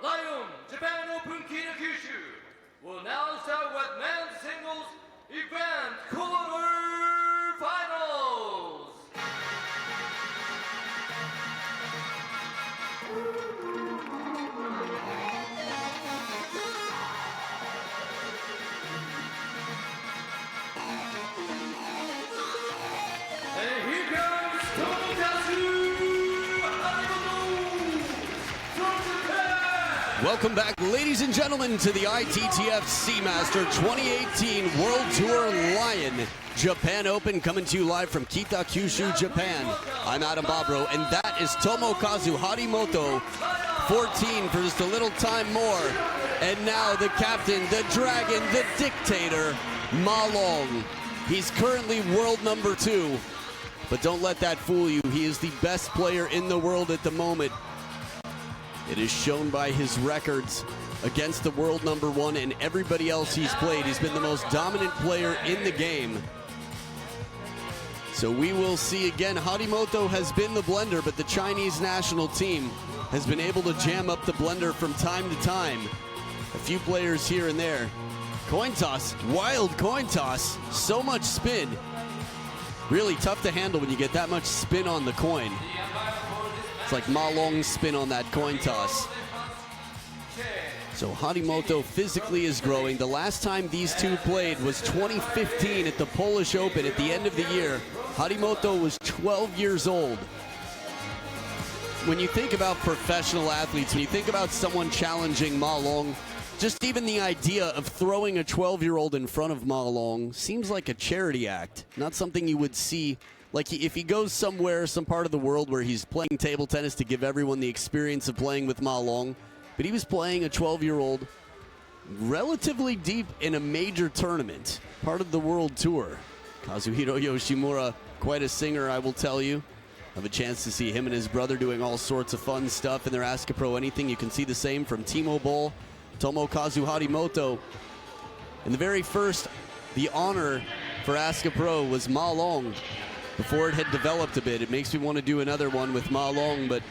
Lion Japan Open Kyushu will now start with men's singles event quarterfinals. And here comes Tomokazu HARIMOTO from Japan. Welcome back, ladies and gentlemen, to the ITTF Seamaster 2018 World Tour Lion Japan Open, coming to you live from Kita, Kyushu, Japan. I'm Adam Bobrow, and that is Tomokazu HARIMOTO, 14 for just a little time more. And now the captain, the dragon, the dictator, Ma Long. He's currently world number 2, but don't let that fool you. He is the best player in the world at the moment. It is shown by his records against the world number 1 and everybody else he's played. He's been the most dominant player in the game. So we will see again. HARIMOTO has been the blender, but the Chinese national team has been able to jam up the blender from time to time. A few players here and there. Coin toss, wild coin toss, so much spin. Really tough to handle when you get that much spin on the coin. It's like Ma Long's spin on that coin toss. So HARIMOTO physically is growing. The last time these two played was 2015 at the Polish Open at the end of the year. HARIMOTO was 12 years old. When you think about professional athletes, when you think about someone challenging Ma Long, just even the idea of throwing a 12-year-old in front of Ma Long seems like a charity act, not something you would see. Like if he goes somewhere, some part of the world where he's playing table tennis to give everyone the experience of playing with Ma Long, but he was playing a 12-year-old relatively deep in a major tournament, part of the World Tour. Kazuhiro Yoshimura, quite a singer, I will tell you. I have a chance to see him and his brother doing all sorts of fun stuff in their Ask a Pro Anything. You can see the same from Timo Boll, Tomokazu HARIMOTO. And the very first, the honor for Ask a Pro was Ma Long. Before it had developed a bit, it makes me want to do another one with Ma Long, but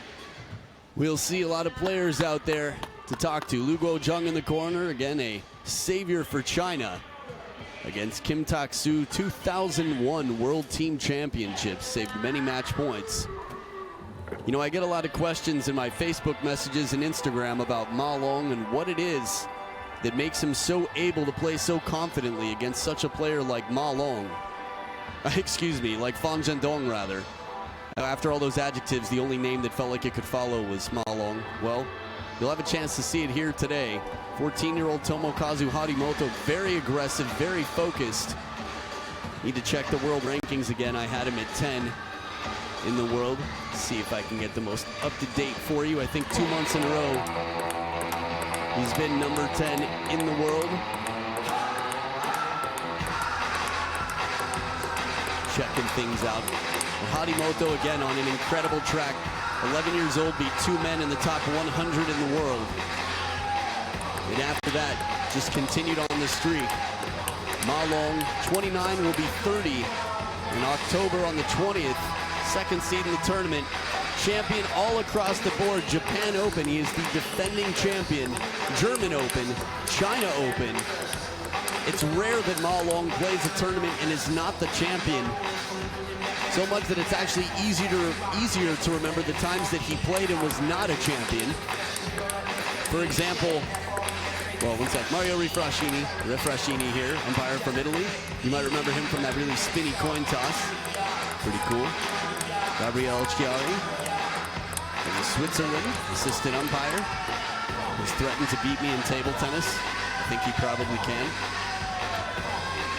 we'll see a lot of players out there to talk to. Lu Guozheng in the corner, again a savior for China against Kim Tak-soo, 2001 World Team Championships, saved many match points. You know, I get a lot of questions in my Facebook messages and Instagram about Ma Long and what it is that makes him so able to play so confidently against such a player like Ma Long. Excuse me, like Fan Zhendong, rather. After all those adjectives, the only name that felt like it could follow was Ma Long. Well, you'll have a chance to see it here today. 14-year-old Tomokazu HARIMOTO, very aggressive, very focused. Need to check the world rankings again. I had him at 10 in the world. See if I can get the most up-to-date for you. I think 2 months in a row, he's been number 10 in the world. Checking things out. HARIMOTO again on an incredible track. 11 years old, beat 2 men in the top 100 in the world. And after that, just continued on the streak. Ma Long, 29, will be 30 in October on the 20th. Second seed in the tournament. Champion all across the board. Japan Open, he is the defending champion. German Open, China Open. It's rare that Ma Long plays a tournament and is not the champion. So much that it's actually easier to remember the times that he played and was not a champion. For example, well, one sec, Mario Refrashini here, umpire from Italy. You might remember him from that really spinny coin toss. Pretty cool. Gabriele Chiari from Switzerland, assistant umpire. Has threatened to beat me in table tennis. I think he probably can.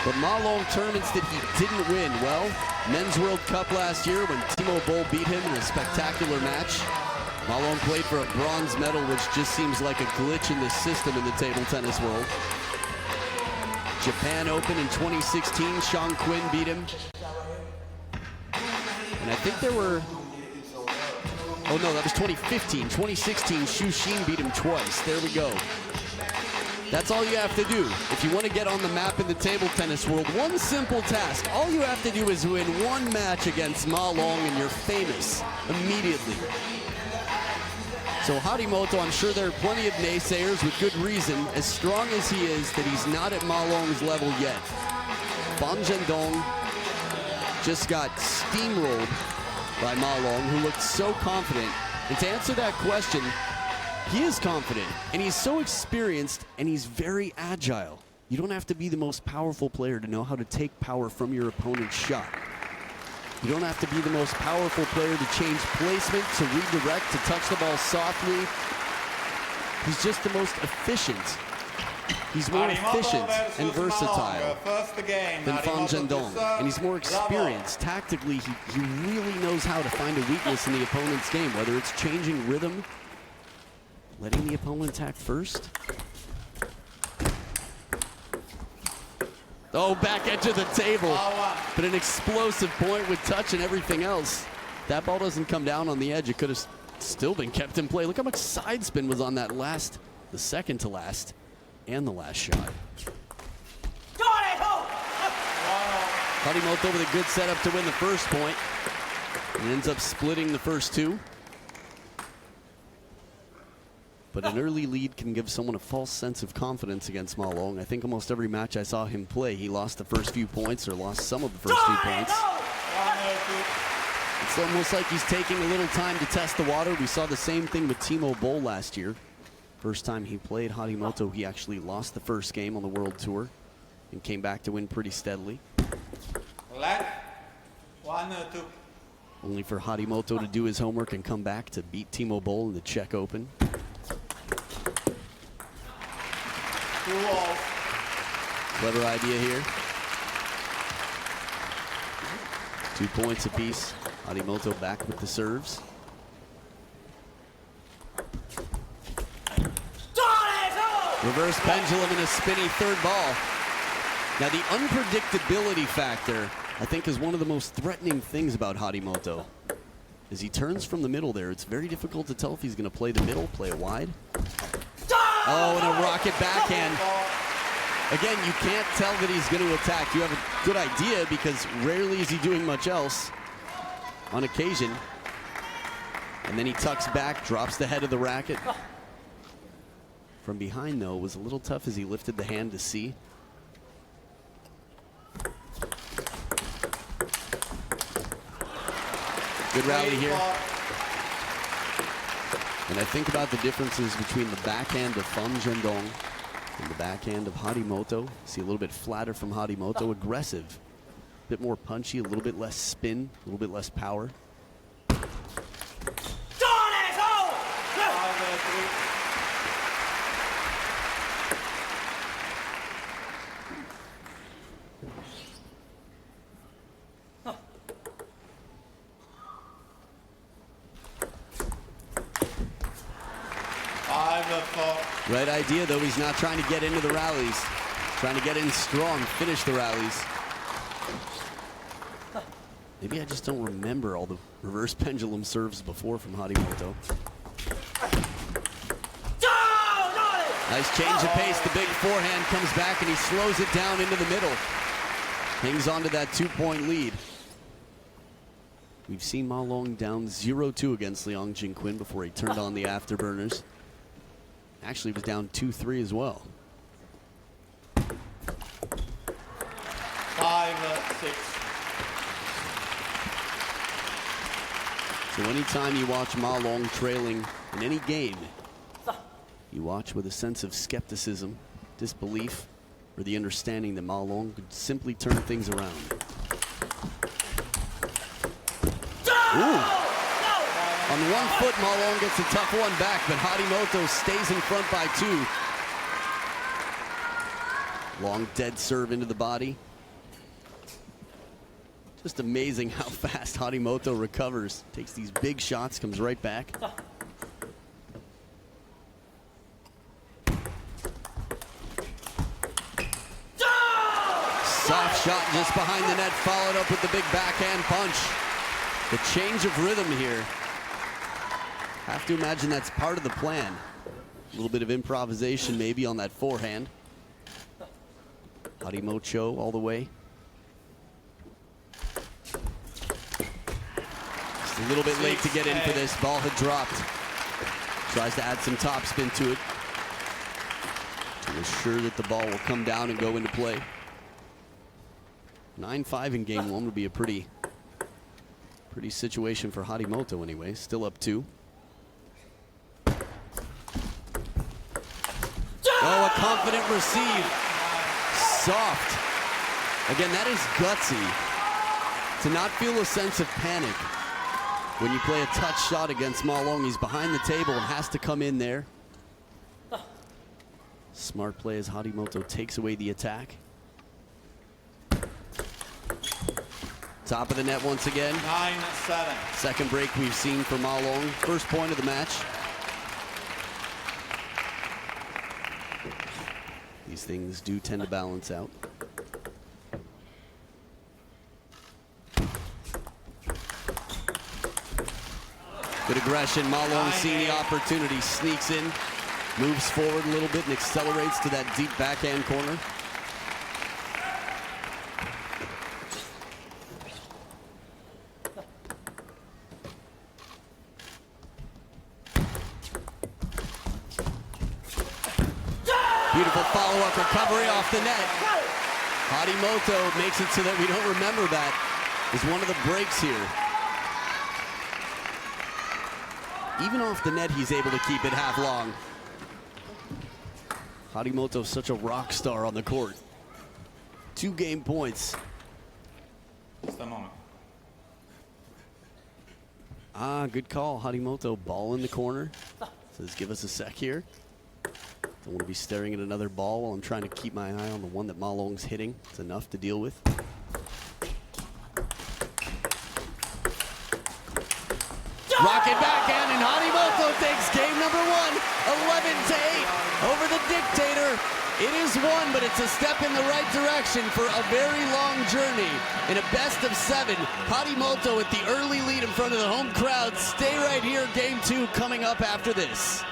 But Ma Long tournaments that he didn't win, well, Men's World Cup last year when Timo Boll beat him in a spectacular match. Ma Long played for a bronze medal, which just seems like a glitch in the system in the table tennis world. Japan Open in 2016, Sean Quinn beat him. And I think there were, oh no, that was 2015. 2016, Xu Xin beat him twice. There we go. That's all you have to do. If you want to get on the map in the table tennis world, one simple task. All you have to do is win one match against Ma Long and you're famous immediately. So Harimoto, I'm sure there are plenty of naysayers with good reason, as strong as he is, that he's not at Ma Long's level yet. Fan Zhendong just got steamrolled by Ma Long, who looked so confident. And to answer that question, he is confident, and he's so experienced, and he's very agile. You don't have to be the most powerful player to know how to take power from your opponent's shot. You don't have to be the most powerful player to change placement, to redirect, to touch the ball softly. He's just the most efficient. He's more efficient and versatile than Fan Zhendong. And he's more experienced. Tactically, he really knows how to find a weakness in the opponent's game, whether it's changing rhythm, letting the opponent attack first. Oh, back edge of the table. But an explosive point with touch and everything else. That ball doesn't come down on the edge. It could have still been kept in play. Look how much side spin was on that the second to last, and the last shot. Harimoto with a good setup to win the first point. And ends up splitting the first two. But an early lead can give someone a false sense of confidence against Ma Long. I think almost every match I saw him play, he lost the first few points or lost some of the first few points. It's almost like he's taking a little time to test the water. We saw the same thing with Timo Boll last year. First time he played Harimoto, he actually lost the first game on the World Tour and came back to win pretty steadily. Only for Harimoto to do his homework and come back to beat Timo Boll in the Czech Open. Clever idea here. 2 points apiece. Harimoto back with the serves. Reverse pendulum and a spinny third ball. Now the unpredictability factor, I think, is one of the most threatening things about Harimoto. As he turns from the middle there, it's very difficult to tell if he's going to play the middle, play it wide. Oh, and a rocket backhand. Again, you can't tell that he's going to attack. You have a good idea because rarely is he doing much else. On occasion. And then he tucks back, drops the head of the racket. From behind, though, was a little tough as he lifted the hand to see. Good rally here. And I think about the differences between the backhand of Fan Zhendong and the backhand of Harimoto. See a little bit flatter from Harimoto, aggressive. A bit more punchy, a little bit less spin, a little bit less power. Right idea, though. He's not trying to get into the rallies. Trying to get in strong, finish the rallies. Maybe I just don't remember all the reverse pendulum serves before from Harimoto. Nice change of pace. The big forehand comes back and he slows it down into the middle. Hangs on to that 2-point lead. We've seen Ma Long down 0-2 against Liang Jinquin before he turned on the afterburners. Actually was down 2-3 as well. 5-6. So anytime you watch Ma Long trailing in any game, you watch with a sense of skepticism, disbelief, or the understanding that Ma Long could simply turn things around. Ooh. On one foot, Ma Long gets a tough one back, but Harimoto stays in front by 2. Long dead serve into the body. Just amazing how fast Harimoto recovers. Takes these big shots, comes right back. Soft shot just behind the net, followed up with the big backhand punch. The change of rhythm here. Have to imagine that's part of the plan. A little bit of improvisation maybe on that forehand. Harimoto all the way. Just a little bit late to get in for this. Ball had dropped. Tries to add some topspin to it to ensure that the ball will come down and go into play. 9-5 in game one would be a pretty situation for Harimoto anyway. Still up 2. Oh, a confident receive. Soft. Again, that is gutsy to not feel a sense of panic when you play a touch shot against Ma Long. He's behind the table and has to come in there. Smart play as Harimoto takes away the attack. Top of the net once again. 9-7. Second break we've seen for Ma Long. First point of the match. These things do tend to balance out. Good aggression. Ma Long seeing the opportunity, sneaks in, moves forward a little bit and accelerates to that deep backhand corner. Beautiful follow-up recovery off the net. Harimoto makes it so that we don't remember that as one of the breaks here. Even off the net, he's able to keep it half long. Harimoto's such a rock star on the court. 2 game points. Just a moment. Good call. Harimoto, ball in the corner. Says, give us a sec here. Don't want to be staring at another ball while I'm trying to keep my eye on the one that Ma Long's hitting. It's enough to deal with. Rocket backhand, and Harimoto takes game number 1, 11-8 over the Dictator. It is 1, but it's a step in the right direction for a very long journey. In a best of 7, Harimoto with the early lead in front of the home crowd. Stay right here, game 2 coming up after this.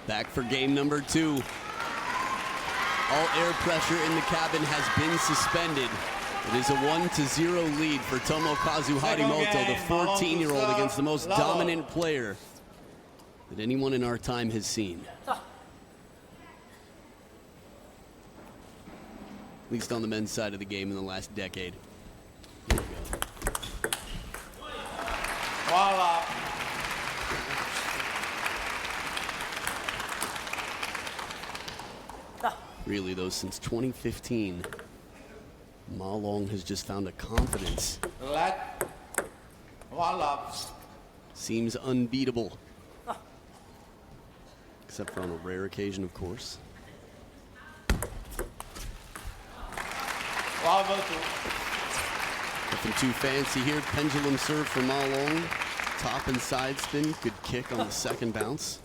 Back for game number 2. All air pressure in the cabin has been suspended. It is a 1-0 lead for Tomokazu Harimoto, the 14-year-old, against the most dominant player that anyone in our time has seen. At least on the men's side of the game in the last decade. Here we go. Voila. Really, though, since 2015, Ma Long has just found a confidence. Voila. Seems unbeatable. Except for on a rare occasion, of course. Nothing too fancy here. Pendulum serve for Ma Long. Top and side spin. Good kick on the second bounce.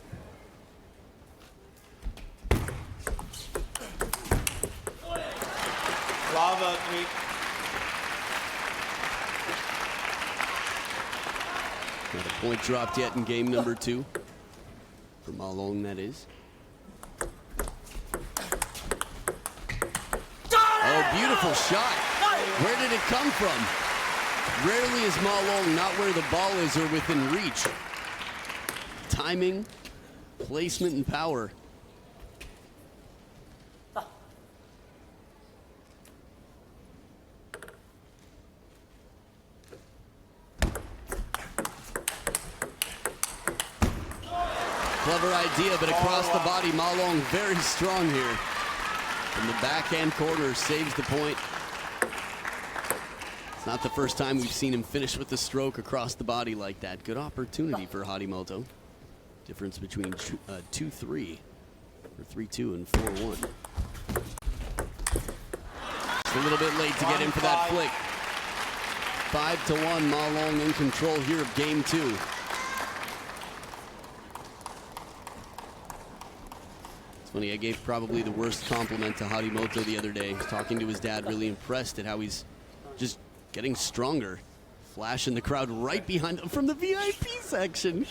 Lava 3. Not a point dropped yet in game number 2. For Ma Long, that is. Oh, beautiful shot. Where did it come from? Rarely is Ma Long not where the ball is or within reach. Timing, placement, and power. Clever idea, but across the body, Ma Long very strong here. From the backhand corner, saves the point. It's not the first time we've seen him finish with the stroke across the body like that. Good opportunity for Harimoto. Difference between 2-3, or 3-2 and 4-1. Just a little bit late to get in for that flick. 5-1, Ma Long in control here of game 2. Funny, I gave probably the worst compliment to Harimoto the other day. Talking to his dad, really impressed at how he's just getting stronger. Flash in the crowd right behind him from the VIP section.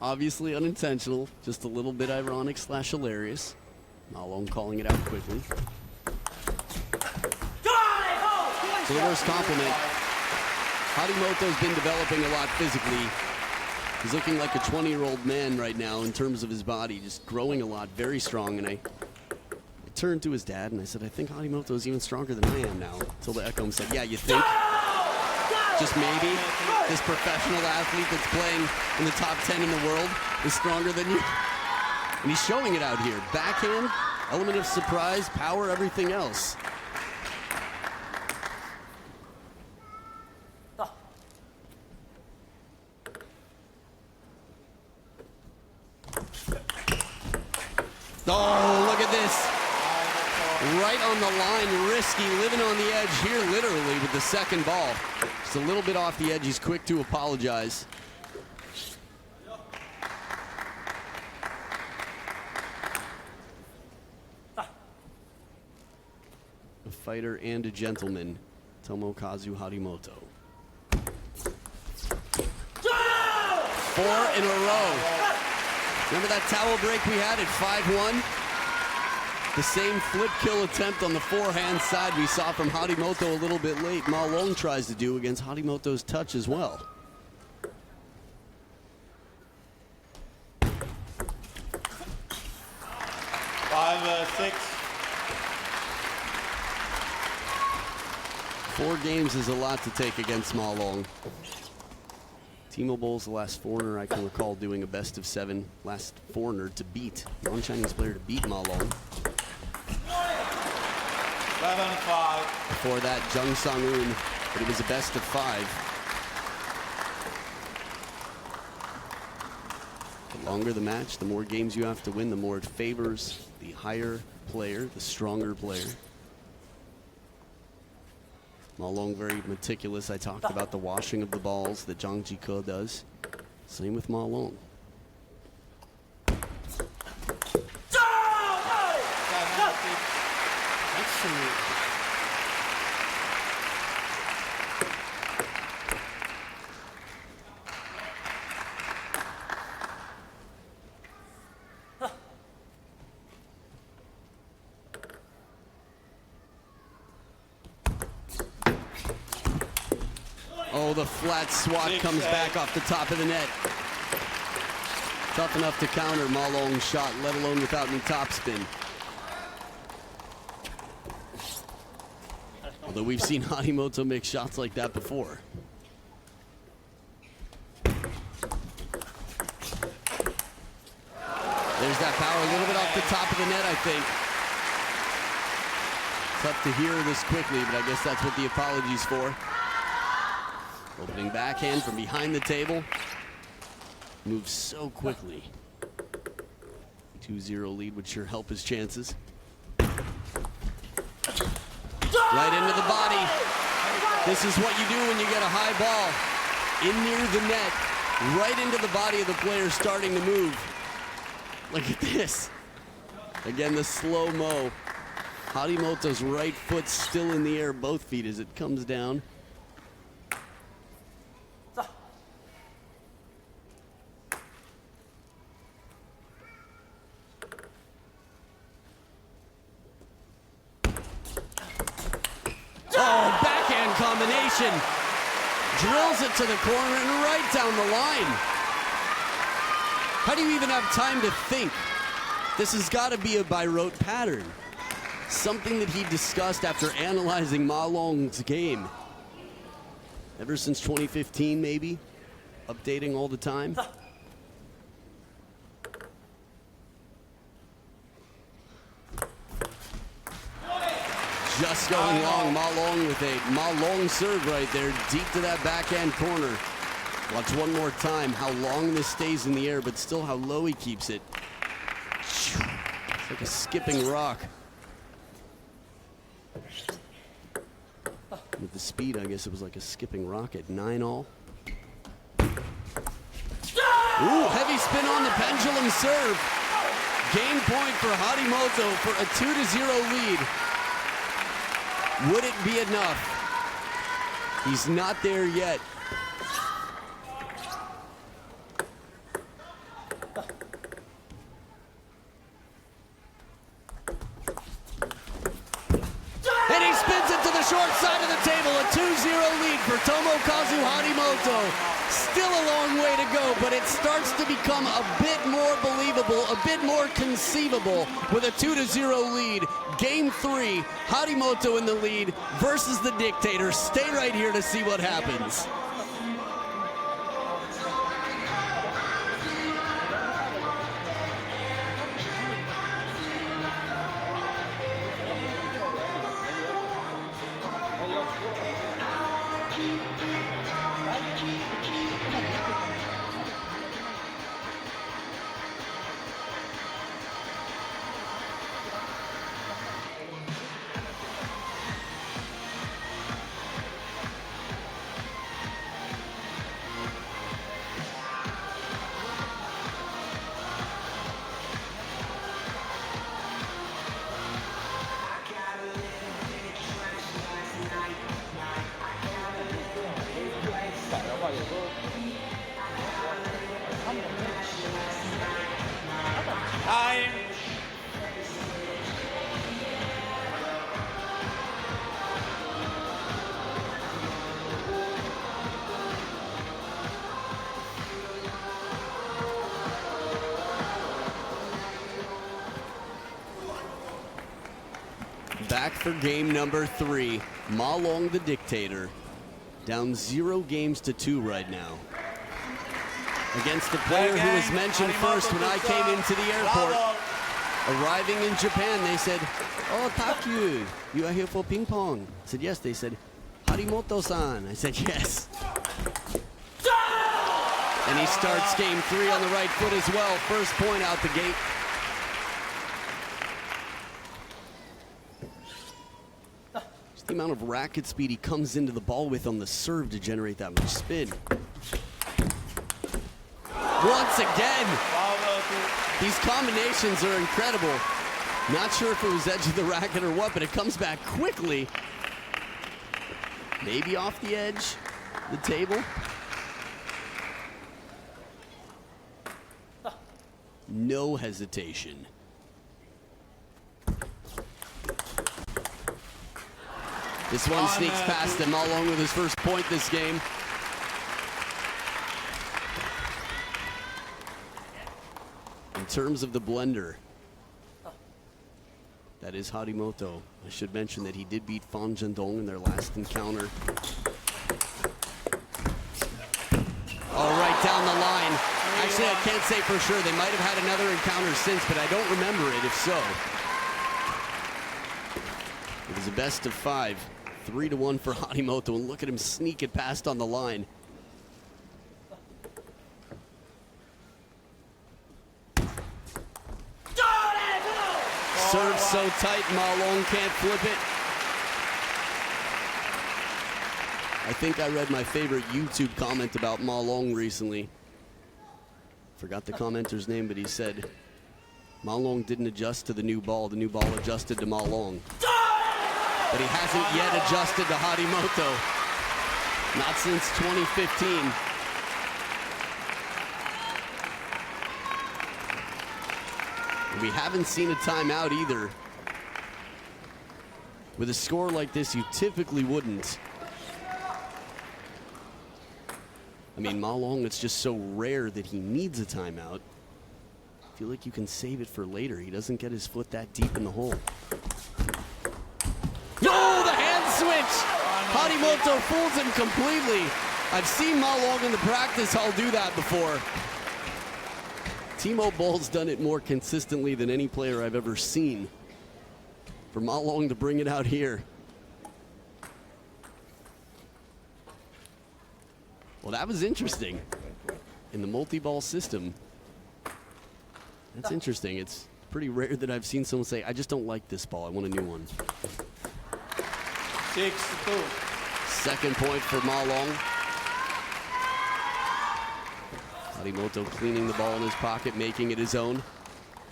Obviously unintentional, just a little bit ironic / hilarious. Ma Long calling it out quickly. So the worst compliment. Harimoto's been developing a lot physically. He's looking like a 20-year-old man right now in terms of his body, just growing a lot, very strong. And I turned to his dad and I said, I think Harimoto is even stronger than I am now. Until the Echo said, yeah, you think? Just maybe this professional athlete that's playing in the top 10 in the world is stronger than you. And he's showing it out here. Backhand, element of surprise, power, everything else. Oh, look at this. Right on the line, risky, living on the edge here literally with the second ball. Just a little bit off the edge, he's quick to apologize. A fighter and a gentleman, Tomokazu Harimoto. 4 in a row. Remember that towel break we had at 5-1? The same flip kill attempt on the forehand side we saw from Harimoto a little bit late. Ma Long tries to do against Harimoto's touch as well. Five, 6. 4 games is a lot to take against Ma Long. T-Mobile's the last foreigner I can recall doing a best of 7. Last foreigner to beat, non-Chinese player to beat Ma Long. 7-5. Before that, Jung Sang-un, but it was a best of 5. The longer the match, the more games you have to win, the more it favors the higher player, the stronger player. Ma Long very meticulous. I talked about the washing of the balls that Zhang Jike does. Same with Ma Long. Oh, the flat swat comes back off the top of the net. Tough enough to counter Ma Long's shot, let alone without any topspin. Although we've seen Harimoto make shots like that before. There's that power a little bit off the top of the net, I think. Tough to hear this quickly, but I guess that's what the apology's for. Opening backhand from behind the table. Moves so quickly. 2-0 lead would sure help his chances. Right into the body. This is what you do when you get a high ball. In near the net. Right into the body of the player starting to move. Look at this. Again, the slow-mo. Harimoto's right foot still in the air, both feet as it comes down. Oh, backhand combination. Drills it to the corner and right down the line. How do you even have time to think? This has got to be a by rote pattern. Something that he discussed after analyzing Ma Long's game. Ever since 2015, maybe? Updating all the time. just going long. Ma Long with a Ma Long serve right there, deep to that backhand corner. Watch one more time how long this stays in the air, but still how low he keeps it. It's like a skipping rock. With the speed, I guess it was like a skipping rocket. 9-all. Ooh, heavy spin on the pendulum serve. Game point for Harimoto for a 2-0 lead. Would it be enough? He's not there yet. And he spins it to the short side of the table. A 2-0 lead for Tomokazu Harimoto. Still a long way to go, but it starts to become a bit more believable, a bit more conceivable with a 2-0 lead. Game 3, Harimoto in the lead versus the Dictator. Stay right here to see what happens. Time. Back for game number 3. Ma Long the Dictator. Down 0 games to 2 right now. Against the player who was mentioned first when I came into the airport. Arriving in Japan, they said, "Oh, Takyu, you are here for ping pong." I said, "Yes." They said, "Harimoto-san." I said, "Yes." And he starts game 3 on the right foot as well. First point out the gate. Just the amount of racket speed he comes into the ball with on the serve to generate that much spin. Once again, these combinations are incredible. Not sure if it was edge of the racket or what, but it comes back quickly. Maybe off the edge, the table. No hesitation. This one sneaks past him, all along with his first point this game. In terms of the blender, that is Harimoto. I should mention that he did beat Fan Zhendong in their last encounter. Oh, right down the line. Actually, I can't say for sure. They might have had another encounter since, but I don't remember it if so. It was a best of 5. 3-1 for Harimoto, and look at him sneak it past on the line. Serve so tight, Ma Long can't flip it. I think I read my favorite YouTube comment about Ma Long recently. Forgot the commenter's name, but he said, Ma Long didn't adjust to the new ball adjusted to Ma Long. But he hasn't yet adjusted to Harimoto. Not since 2015. We haven't seen a timeout either. With a score like this, you typically wouldn't. I mean, Ma Long, it's just so rare that he needs a timeout. I feel like you can save it for later. He doesn't get his foot that deep in the hole. No, the hand switch! Harimoto fools him completely. I've seen Ma Long in the practice hall do that before. Timo Boll's done it more consistently than any player I've ever seen. For Ma Long to bring it out here, Well, that was interesting. In the multi-ball system, that's interesting. It's pretty rare that I've seen someone say, I just don't like this ball. I want a new one. 6-2. Second point for Ma Long. Harimoto cleaning the ball in his pocket, making it his own.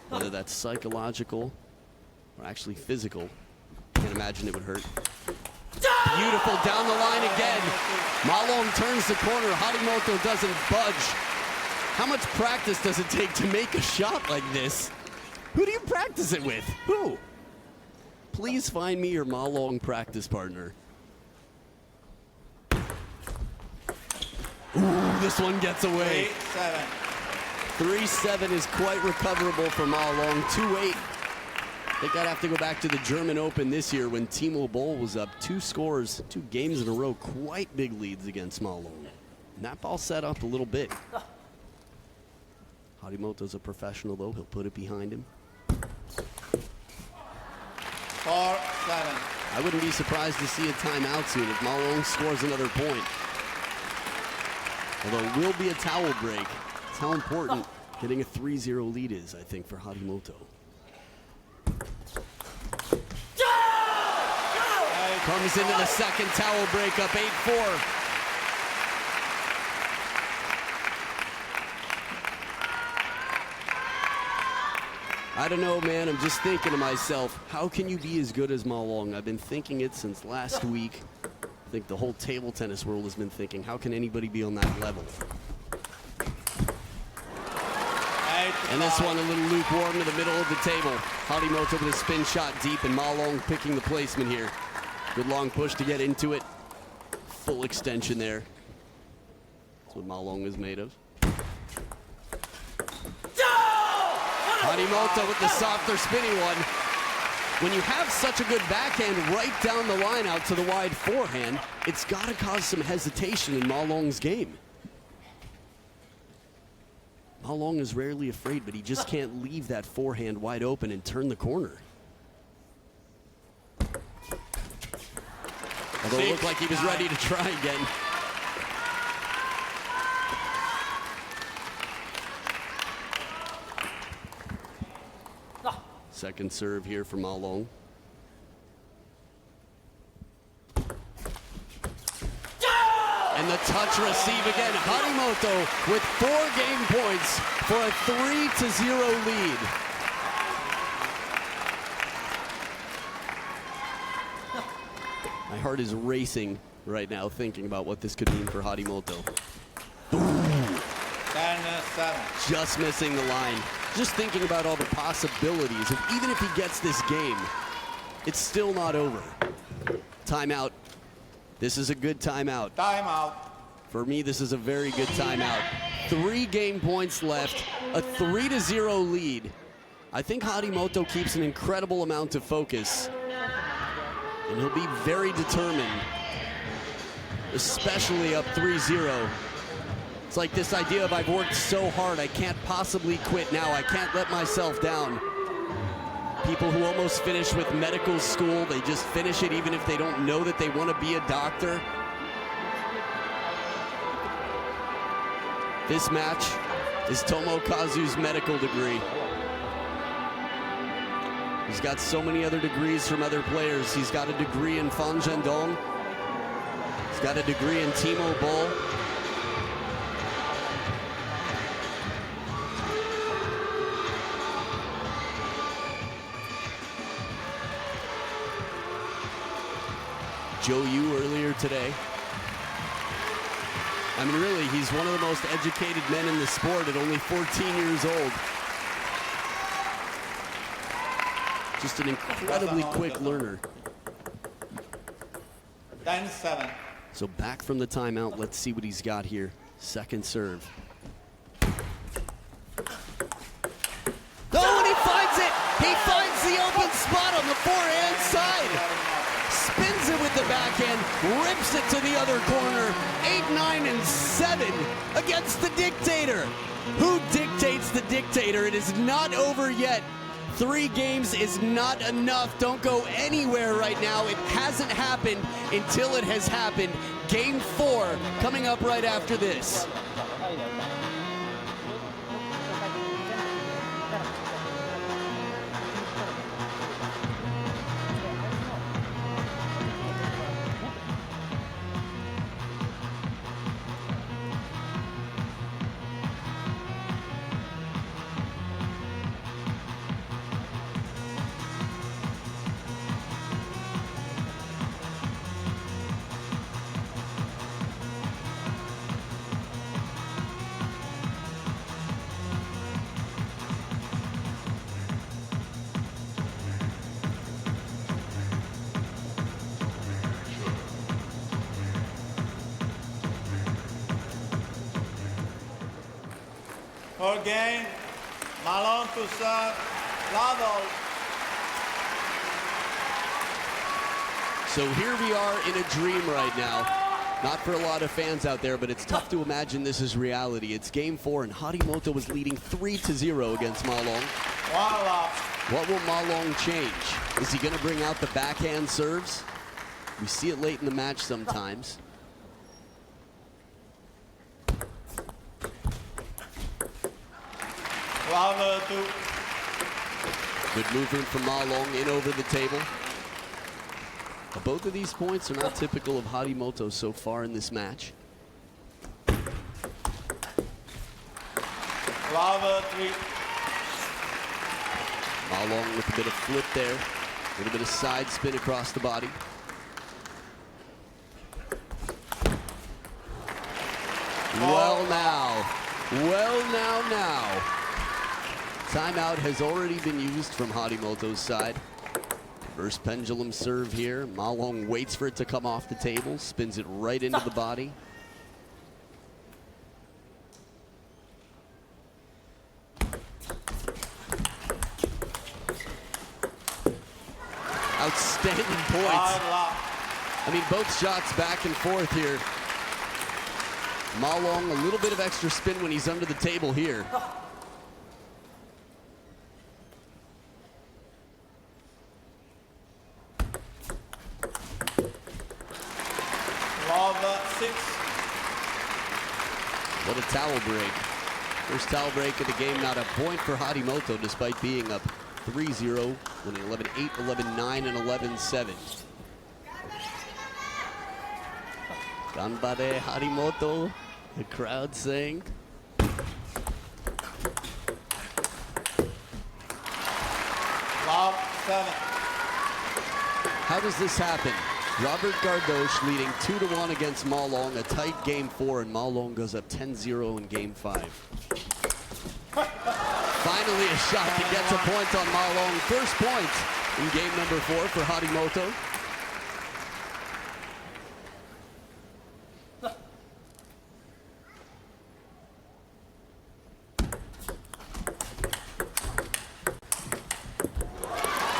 Whether that's psychological or actually physical, can't imagine it would hurt. Beautiful down the line again. Ma Long turns the corner. Harimoto doesn't budge. How much practice does it take to make a shot like this? Who do you practice it with? Who? Please find me your Ma Long practice partner. Ooh, this one gets away. 3-7. 3-7 is quite recoverable for Ma Long. 2-8. I think I'd have to go back to the German Open this year when Timo Boll was up 2 scores, 2 games in a row, quite big leads against Ma Long. And that ball set up a little bit. Harimoto's a professional though, he'll put it behind him. 4-7. I wouldn't be surprised to see a timeout soon if Ma Long scores another point. Although it will be a towel break. That's how important getting a 3-0 lead is, I think, for Harimoto. Comes into the second towel break, up 8-4. I don't know, man. I'm just thinking to myself, how can you be as good as Ma Long? I've been thinking it since last week. I think the whole table tennis world has been thinking, how can anybody be on that level? And this one a little lukewarm to the middle of the table. Harimoto with a spin shot deep, and Ma Long picking the placement here. Good long push to get into it. Full extension there. That's what Ma Long is made of. Harimoto with the softer, spinny one. When you have such a good backhand right down the line out to the wide forehand, it's got to cause some hesitation in Ma Long's game. Ma Long is rarely afraid, but he just can't leave that forehand wide open and turn the corner. Although it looked like he was ready to try again. Second serve here for Ma Long. And the touch receive again. Harimoto with 4 game points for a 3-0 lead. My heart is racing right now thinking about what this could mean for Harimoto. 10-7. Just missing the line. Just thinking about all the possibilities of even if he gets this game, it's still not over. Timeout. This is a good timeout. Timeout. For me, this is a very good timeout. 3 game points left, a 3-0 lead. I think Harimoto keeps an incredible amount of focus, and he'll be very determined, especially up 3-0. It's like this idea of I've worked so hard, I can't possibly quit now. I can't let myself down. People who almost finish with medical school, they just finish it even if they don't know that they want to be a doctor. This match is Tomokazu's medical degree. He's got so many other degrees from other players. He's got a degree in Fan Zhendong. He's got a degree in Timo Boll. Joe Yu earlier today. I mean, really, he's one of the most educated men in the sport at only 14 years old. Just an incredibly quick learner. 10-7. So back from the timeout, let's see what he's got here. Second serve. Oh, and he finds it! He finds the open spot on the forehand side. Spins it with the backhand, rips it to the other corner. 8, 9, and 7 against the dictator. Who dictates the dictator? It is not over yet. 3 games is not enough. Don't go anywhere right now. It hasn't happened until it has happened. Game 4 coming up right after this. For game, Malone to serve, level. So here we are in a dream right now. Not for a lot of fans out there, but it's tough to imagine this is reality. It's game 4, and Harimoto is leading 3-0 against Ma Long. One love. What will Ma Long change? Is he going to bring out the backhand serves? We see it late in the match sometimes. Love 2. Good movement from Ma Long in over the table. But both of these points are not typical of Harimoto so far in this match. Love 3. Ma Long with a bit of flip there. A little bit of side spin across the body. Well now. Timeout has already been used from Harimoto's side. Reverse pendulum serve here. Ma Long waits for it to come off the table, spins it right into the body. Outstanding points. I mean, both shots back and forth here. Ma Long, a little bit of extra spin when he's under the table here. Love 6. What a towel break. First towel break of the game, not a point for Harimoto despite being up 3-0, winning 11-8, 11-9, and 11-7. Ganbare Harimoto, the crowd saying. Love 7. How does this happen? Robert Gardoche leading 2-1 against Ma Long, a tight game 4, and Ma Long goes up 10-0 in game 5. Finally a shot that gets a point on Ma Long. First point in game number 4 for Harimoto.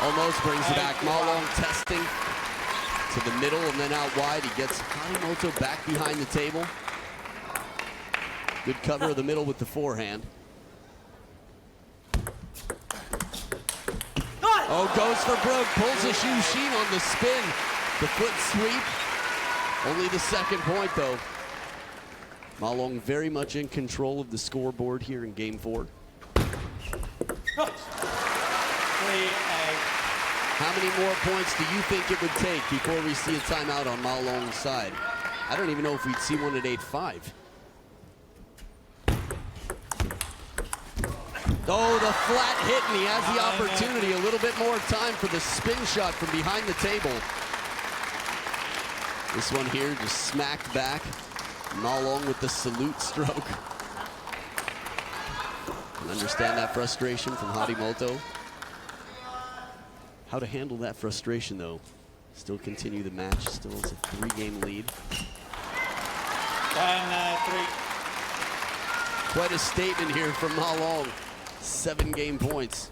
Almost brings it back. Ma Long testing to the middle and then out wide. He gets Harimoto back behind the table. Good cover of the middle with the forehand. Oh, goes for broke. Pulls a Shushin on the spin. The foot sweep. Only the second point, though. Ma Long very much in control of the scoreboard here in game 4. 3-8. How many more points do you think it would take before we see a timeout on Ma Long's side? I don't even know if we'd see one at 8-5. Oh, the flat hit, and he has the opportunity. A little bit more time for the spin shot from behind the table. This one here just smacked back. Ma Long with the salute stroke. Can understand that frustration from Harimoto. How to handle that frustration, though. Still continue the match. Still is a 3-game lead. 10-3. Quite a statement here from Ma Long. 7-game points.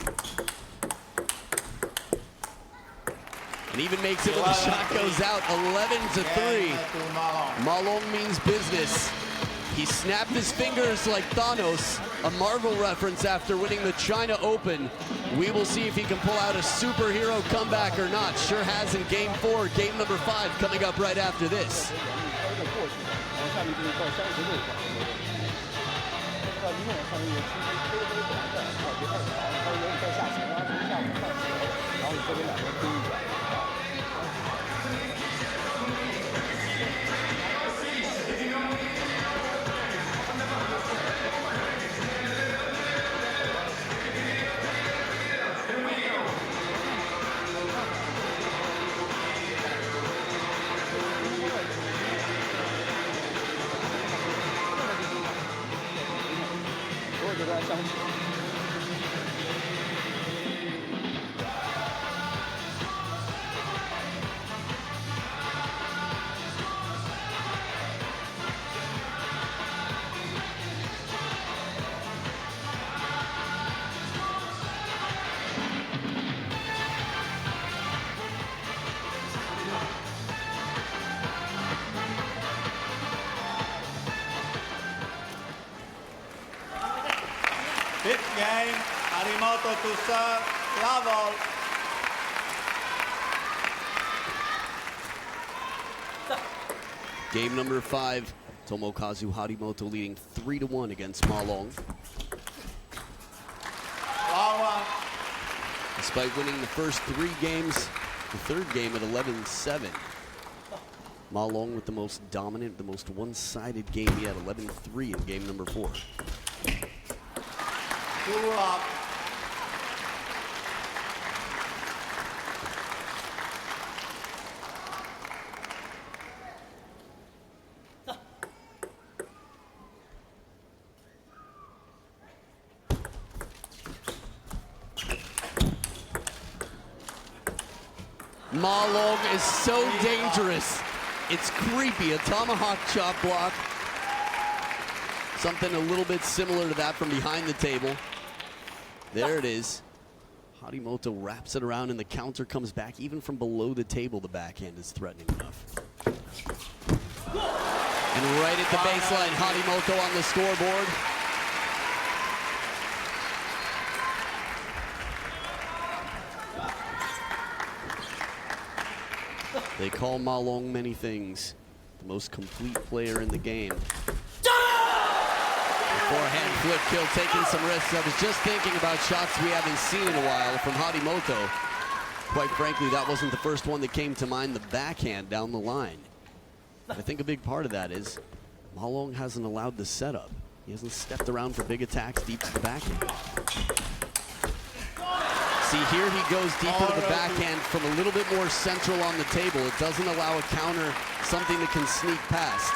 And even makes it when the shot goes out. 11-3. Ma Long means business. He snapped his fingers like Thanos, a Marvel reference after winning the China Open. We will see if he can pull out a superhero comeback or not. Sure has in game 4, game number 5 coming up right after this. Fifth game, Harimoto to serve, level. Game number 5, Tomokazu Harimoto leading 3-1 against Ma Long. Despite winning the first 3 games, the third game at 11-7. Ma Long with the most dominant, the most one-sided game he had, 11-3 in game number 4. 2 up. Ma Long is so dangerous. It's creepy. A tomahawk chop block. Something a little bit similar to that from behind the table. There it is. Harimoto wraps it around and the counter comes back. Even from below the table, the backhand is threatening enough. And right at the baseline, Harimoto on the scoreboard. They call Ma Long many things. The most complete player in the game. Forehand flip kill, taking some risks. I was just thinking about shots we haven't seen in a while from Harimoto. Quite frankly, that wasn't the first one that came to mind, the backhand down the line. I think a big part of that is Ma Long hasn't allowed the setup. He hasn't stepped around for big attacks deep to the backhand. See, here he goes deeper to the backhand from a little bit more central on the table. It doesn't allow a counter, something that can sneak past.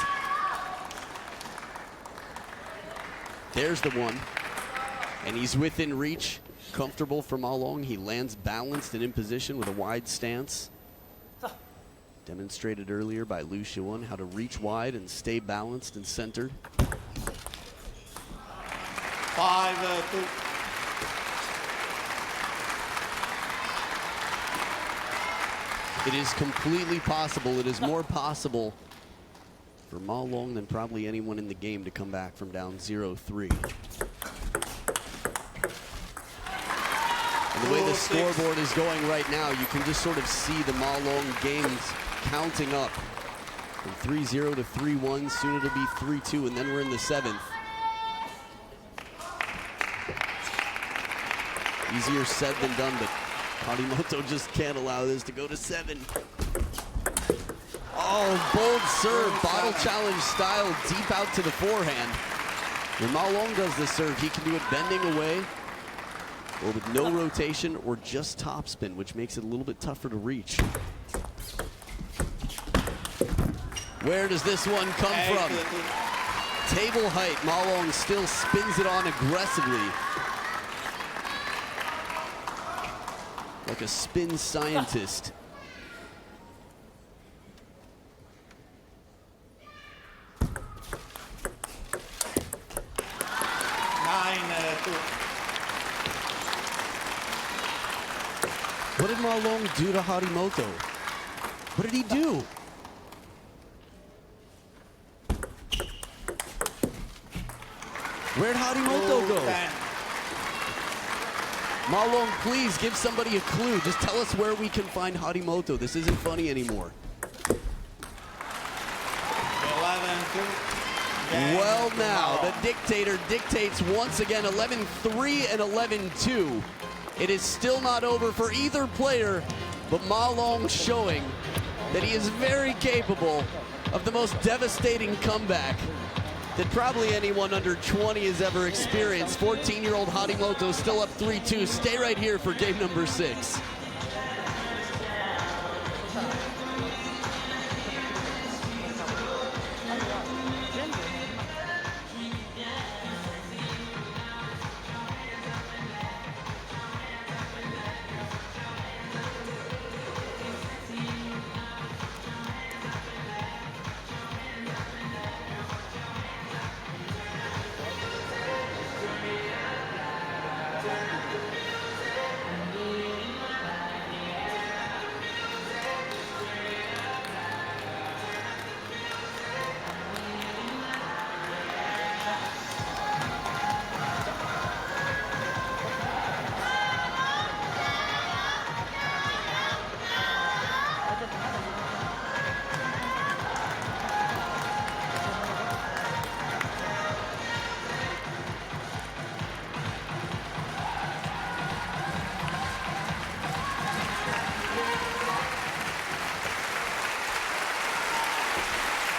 There's the one. And he's within reach, comfortable for Ma Long. He lands balanced and in position with a wide stance. Demonstrated earlier by Liu Shiwen how to reach wide and stay balanced and centered. 5-2. It is completely possible. It is more possible for Ma Long than probably anyone in the game to come back from down 0-3. And the way the scoreboard is going right now, you can just sort of see the Ma Long games counting up from 3-0 to 3-1. Soon it'll be 3-2, and then we're in the 7th. Easier said than done, but Harimoto just can't allow this to go to 7. Oh, bold serve, bottle challenge style, deep out to the forehand. When Ma Long does this serve, he can do it bending away or with no rotation or just topspin, which makes it a little bit tougher to reach. Where does this one come from? Table height, Ma Long still spins it on aggressively. Like a spin scientist. What did Ma Long do to Harimoto? What did he do? Where'd Harimoto go? Ma Long, please give somebody a clue. Just tell us where we can find Harimoto. This isn't funny anymore. 11-2. Well, now the dictator dictates once again. 11-3 and 11-2. It is still not over for either player, but Ma Long showing that he is very capable of the most devastating comeback that probably anyone under 20 has ever experienced. 14-year-old Harimoto still up 3-2. Stay right here for game number 6.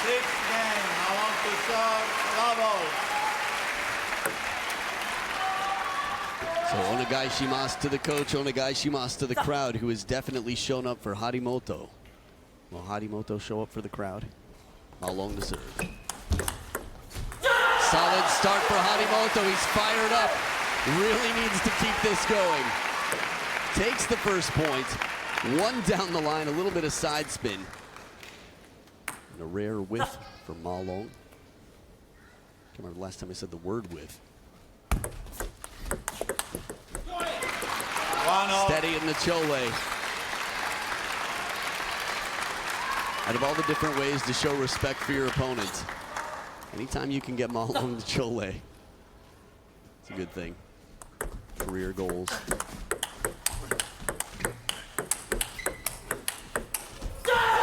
Sixth game, I want to serve level. So onegaishimasu to the coach, onegaishimasu to the crowd, who has definitely shown up for Harimoto. Will Harimoto show up for the crowd? How long to serve? Solid start for Harimoto. He's fired up. Really needs to keep this going. Takes the first point. One down the line, a little bit of side spin. And a rare whiff for Ma Long. Can't remember the last time I said the word whiff. 1-0. Steady in the chole. Out of all the different ways to show respect for your opponent, anytime you can get Ma Long to chole, it's a good thing. Career goals.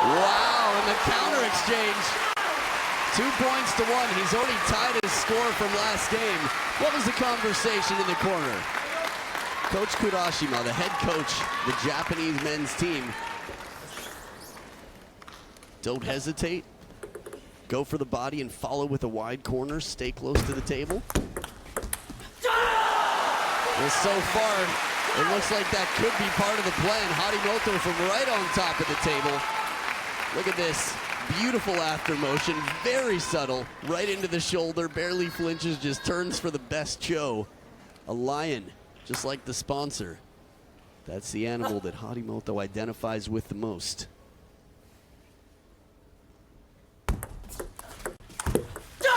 Wow, and the counter exchange. 2 points to 1. He's already tied his score from last game. What was the conversation in the corner? Coach Kurashima, the head coach, the Japanese men's team. Don't hesitate. Go for the body and follow with a wide corner. Stay close to the table. Well, so far, it looks like that could be part of the plan. Harimoto from right on top of the table. Look at this. Beautiful after motion. Very subtle. Right into the shoulder. Barely flinches. Just turns for the best show. A lion, just like the sponsor. That's the animal that Harimoto identifies with the most.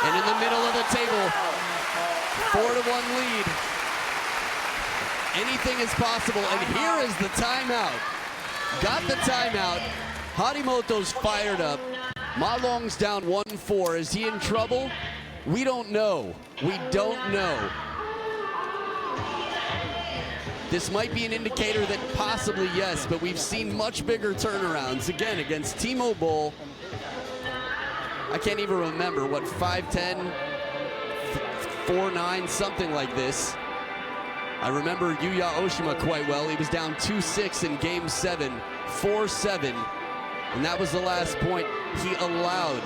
And in the middle of the table, 4-1 lead. Anything is possible, and here is the timeout. Got the timeout. Harimoto's fired up. Ma Long's down 1-4. Is he in trouble? We don't know. We don't know. This might be an indicator that possibly yes, but we've seen much bigger turnarounds. Again, against Timo Boll. I can't even remember, what, 5'10", 4'9", something like this. I remember Yuya Oshima quite well. He was down 2-6 in Game 7, 4-7. And that was the last point he allowed,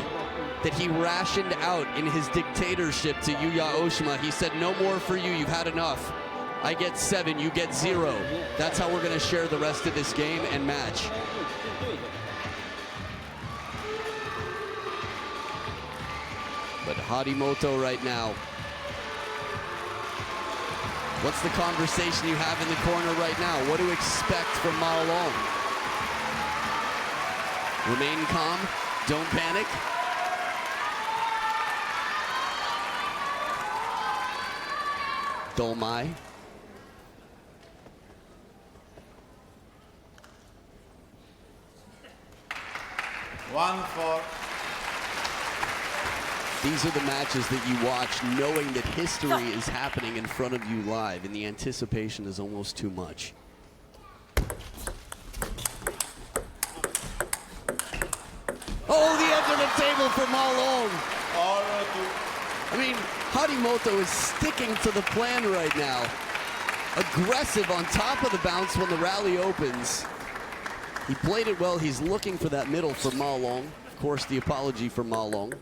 that he rationed out in his dictatorship to Yuya Oshima. He said, no more for you, you've had enough. I get 7, you get 0. That's how we're gonna share the rest of this game and match. But Harimoto right now, what's the conversation you have in the corner right now? What to expect from Ma Long? Remain calm, don't panic. Domai. These are the matches that you watch knowing that history is happening in front of you live, and the anticipation is almost too much. Oh, the edge of the table for Ma Long. I mean, Harimoto is sticking to the plan right now. Aggressive on top of the bounce when the rally opens. He played it well. He's looking for that middle for Ma Long. Of course, the apology for Ma Long.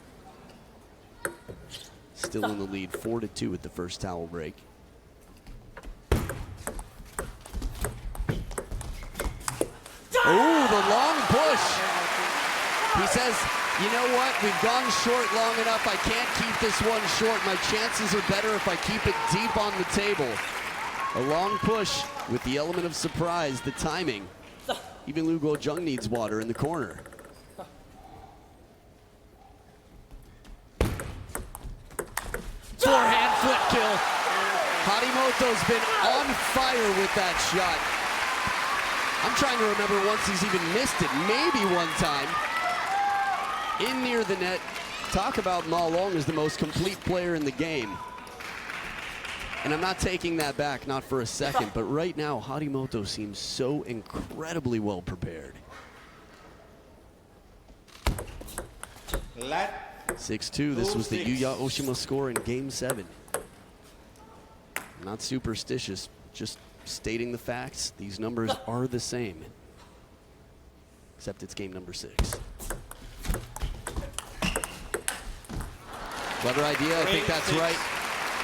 Still in the lead, 4-2 at the first towel break. Oh, the long push. He says, you know what? We've gone short long enough. I can't keep this one short. My chances are better if I keep it deep on the table. A long push with the element of surprise, the timing. Even Lu Guozheng needs water in the corner. Forehand flip kill. Harimoto's been on fire with that shot. I'm trying to remember once he's even missed it. Maybe one time. In near the net. Talk about Ma Long as the most complete player in the game. And I'm not taking that back, not for a second, but right now, Harimoto seems so incredibly well prepared. 6-2, this was the Yuya Oshima score in Game 7. Not superstitious, just stating the facts. These numbers are the same, except it's game number 6. Clever idea, I think that's right.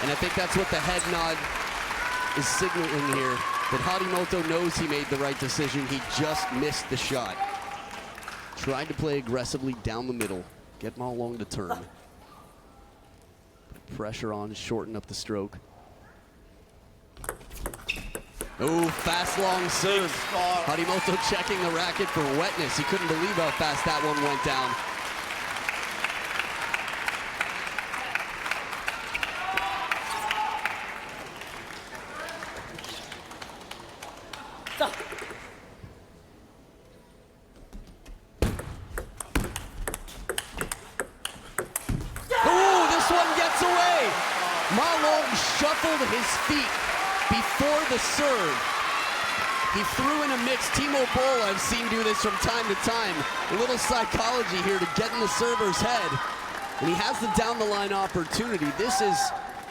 And I think that's what the head nod is signaling here, that Harimoto knows he made the right decision. He just missed the shot. Tried to play aggressively down the middle, get Ma Long to turn. Pressure on, shorten up the stroke. Oh, fast long serve. Harimoto checking the racket for wetness. He couldn't believe how fast that one went down. Shuffled his feet before the serve. He threw in a mix. Timo Boll, I've seen do this from time to time. A little psychology here to get in the server's head. And he has the down the line opportunity. This is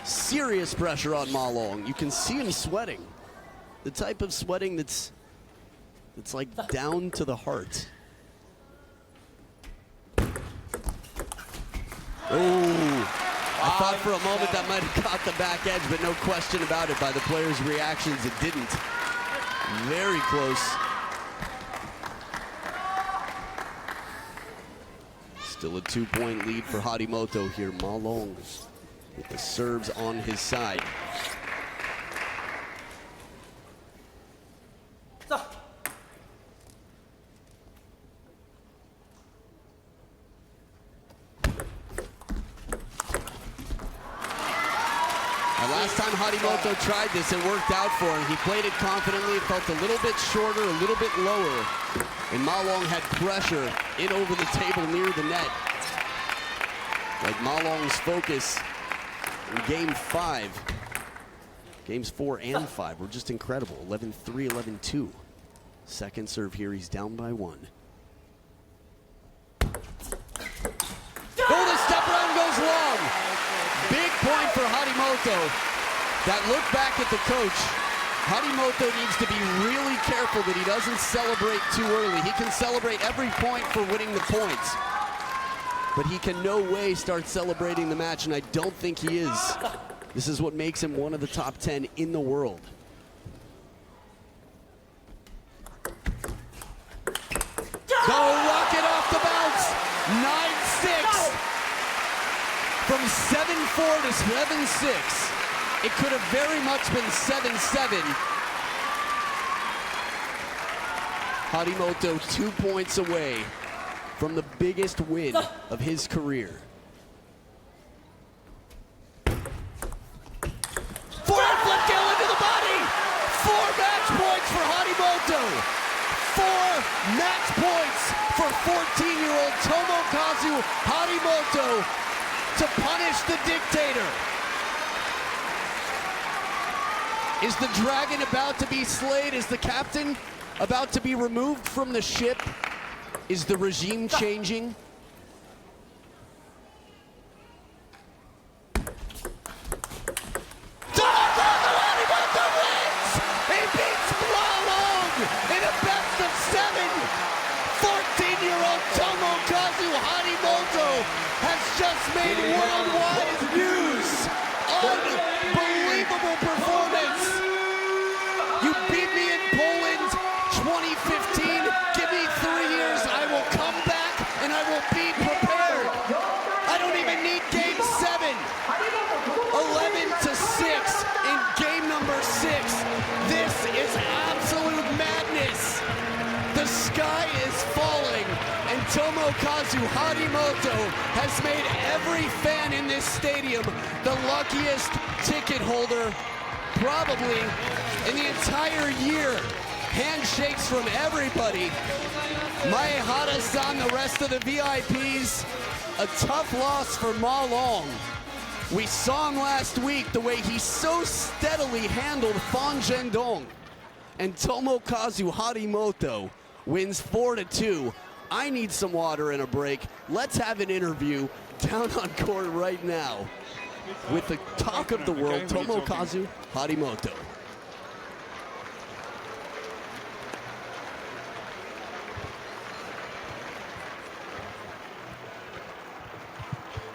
serious pressure on Ma Long. You can see him sweating. The type of sweating that's like down to the heart. Oh. I thought for a moment that might have caught the back edge, but no question about it. By the players' reactions, it didn't. Very close. Still a 2-point lead for Harimoto here. Ma Long with the serves on his side. Last time Harimoto tried this, it worked out for him. He played it confidently. It felt a little bit shorter, a little bit lower. And Ma Long had pressure in over the table near the net. Like Ma Long's focus in Game 5. Games 4 and 5 were just incredible. 11-3, 11-2. Second serve here, he's down by 1. Oh, the step around goes long. Big point for Harimoto. That look back at the coach. Harimoto needs to be really careful that he doesn't celebrate too early. He can celebrate every point for winning the points, but he can no way start celebrating the match, and I don't think he is. This is what makes him one of the top 10 in the world. Go rocket off the bounce. 9-6. From 7-4 to 7-6. It could have very much been 7-7. Harimoto 2 points away from the biggest win of his career. Forehand flip kill into the body! 4 match points for Harimoto. 4 match points for 14-year-old Tomokazu Harimoto to punish the dictator. Is the dragon about to be slayed? Is the captain about to be removed from the ship? Is the regime changing? Tomokazu HARIMOTO wins! He beats Blalong in a best of 7. 14-year-old Tomokazu HARIMOTO has just made worldwide news. Unbelievable performance. You beat me in Poland 2015. Give me 3 years. I will come back and I will be prepared. I don't even need game 7. 11-6 in game number 6. This is absolute madness. The sky is falling, and Tomokazu HARIMOTO has made every fan in this stadium the luckiest ticket holder probably in the entire year. Handshakes from everybody. Maehara-san, the rest of the VIPs, a tough loss for Ma Long. We saw him last week, the way he so steadily handled Fan Zhendong. And Tomokazu HARIMOTO wins 4-2. I need some water and a break. Let's have an interview down on court right now with the talk of the world, Tomokazu HARIMOTO.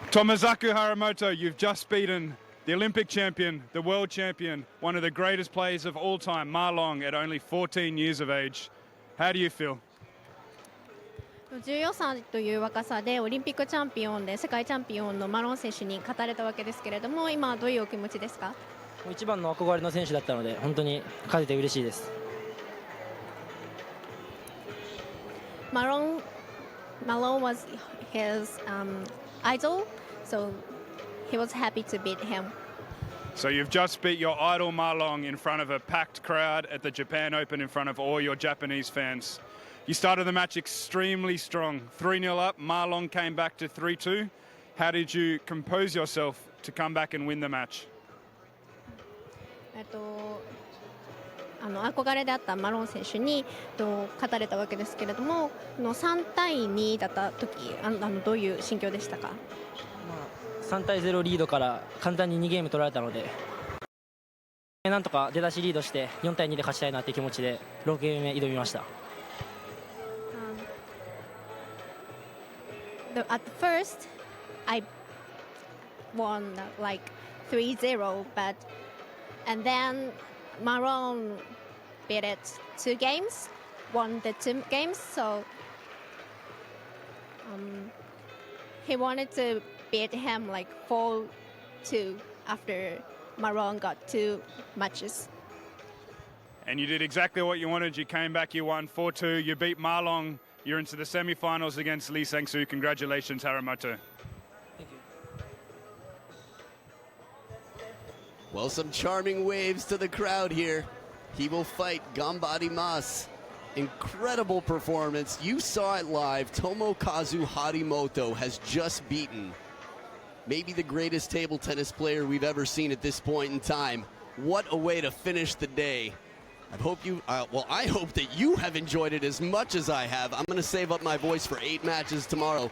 Tomokazu HARIMOTO, you've just beaten the Olympic champion, the world champion, one of the greatest players of all time, Ma Long, at only 14 years of age. How do you feel? 14歳という若さでオリンピックチャンピオンで世界チャンピオンのマロン選手に勝たれたわけですけれども、今はどういうお気持ちですか？一番の憧れの選手だったので本当に勝てて嬉しいです。Malone was his idol, so he was happy to beat him. So you've just beat your idol Ma Long in front of a packed crowd at the Japan Open in front of all your Japanese fans. You started the match extremely strong. 3-0 up, Ma Long came back to 3-2. How did you compose yourself to come back and win the match? 憧れであったマロン選手に勝たれたわけですけれども、3対2だった時、どういう心境でしたか？3対0リードから簡単に2ゲーム取られたので、なんとか出だしリードして4対2で勝ちたいなという気持ちで6ゲーム目挑みました。At first, I won like 3-0, and then Maroon beat it 2 games, won the 2 games, so he wanted to beat him like 4-2 after Maroon got 2 matches. And you did exactly what you wanted. You came back, you won 4-2, you beat Ma Long. You're into the semi-finals against Lee Sang-soo. Congratulations, HARIMOTO. Thank you. Well, some charming waves to the crowd here. He will fight Gambarimasu. Incredible performance. You saw it live. Tomokazu HARIMOTO has just beaten maybe the greatest table tennis player we've ever seen at this point in time. What a way to finish the day. I hope that you have enjoyed it as much as I have. I'm going to save up my voice for 8 matches tomorrow.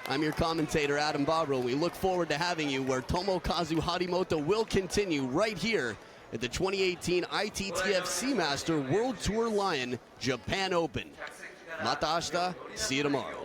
I'm your commentator, Adam Bobrow. We look forward to having you where Tomokazu HARIMOTO will continue right here at the 2018 ITTF Seamaster World Tour Lion Japan Open. Mata ashita. See you tomorrow.